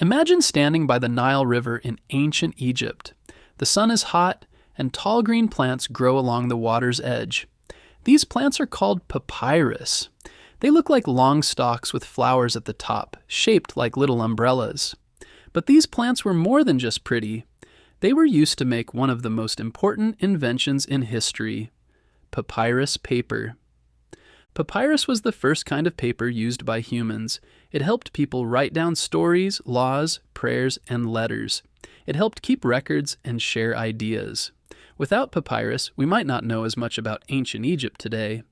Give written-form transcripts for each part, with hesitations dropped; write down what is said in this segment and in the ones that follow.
Imagine standing by the Nile River in ancient Egypt. The sun is hot, and tall green plants grow along the water's edge. These plants are called papyrus. They look like long stalks with flowers at the top, shaped like little umbrellas. But these plants were more than just pretty. They were used to make one of the most important inventions in history: papyrus paper. Papyrus was the first kind of paper used by humans. It helped people write down stories, laws, prayers, and letters. It helped keep records and share ideas. Without papyrus, we might not know as much about ancient Egypt today.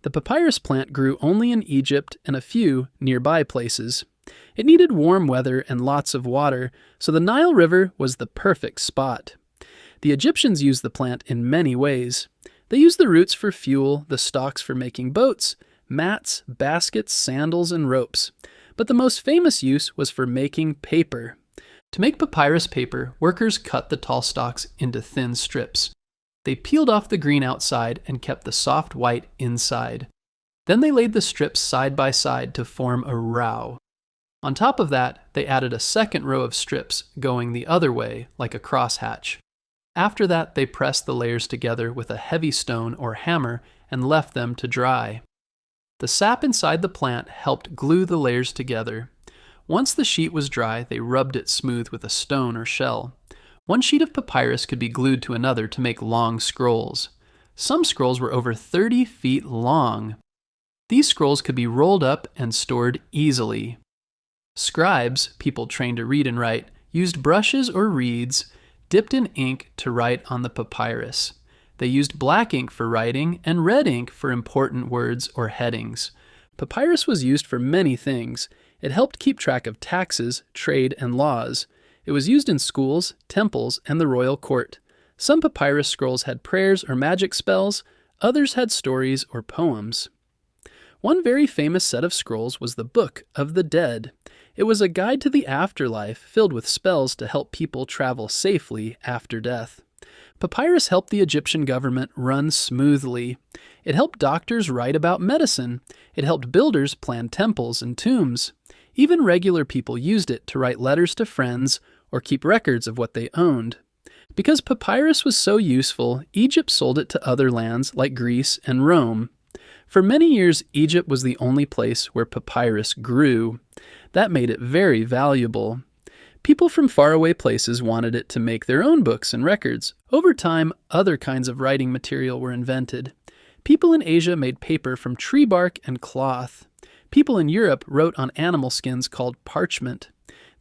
The papyrus plant grew only in Egypt and a few nearby places. It needed warm weather and lots of water, so the Nile River was the perfect spot. The Egyptians used the plant in many ways. They used the roots for fuel, the stalks for making boats, mats, baskets, sandals, and ropes. But the most famous use was for making paper. To make papyrus paper, workers cut the tall stalks into thin strips. They peeled off the green outside and kept the soft white inside. Then they laid the strips side by side to form a row. On top of that, they added a second row of strips going the other way, like a crosshatch. After that, they pressed the layers together with a heavy stone or hammer and left them to dry. The sap inside the plant helped glue the layers together. Once the sheet was dry, they rubbed it smooth with a stone or shell. One sheet of papyrus could be glued to another to make long scrolls. Some scrolls were over 30 feet long. These scrolls could be rolled up and stored easily. Scribes, people trained to read and write, used brushes or reeds dipped in ink to write on the papyrus. They used black ink for writing and red ink for important words or headings. Papyrus was used for many things. It helped keep track of taxes, trade, and laws. It was used in schools, temples, and the royal court. Some papyrus scrolls had prayers or magic spells, others had stories or poems. One very famous set of scrolls was the Book of the Dead. It was a guide to the afterlife filled with spells to help people travel safely after death. Papyrus helped the Egyptian government run smoothly. It helped doctors write about medicine. It helped builders plan temples and tombs. Even regular people used it to write letters to friends or keep records of what they owned. Because papyrus was so useful, Egypt sold it to other lands like Greece and Rome. For many years, Egypt was the only place where papyrus grew. That made it very valuable. People from faraway places wanted it to make their own books and records. Over time, other kinds of writing material were invented. People in Asia made paper from tree bark and cloth. People in Europe wrote on animal skins called parchment.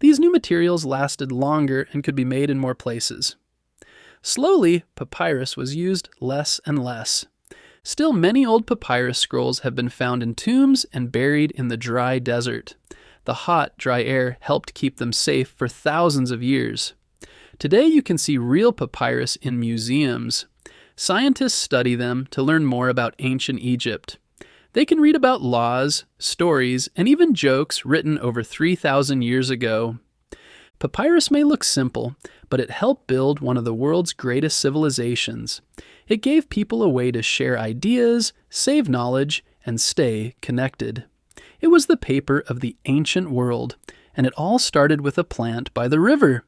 These new materials lasted longer and could be made in more places. Slowly, papyrus was used less and less. Still, many old papyrus scrolls have been found in tombs and buried in the dry desert. The hot, dry air helped keep them safe for thousands of years. Today you can see real papyrus in museums. Scientists study them to learn more about ancient Egypt. They can read about laws, stories, and even jokes written over 3,000 years ago. Papyrus may look simple, but it helped build one of the world's greatest civilizations. It gave people a way to share ideas, save knowledge, and stay connected. It was the paper of the ancient world, and it all started with a plant by the river.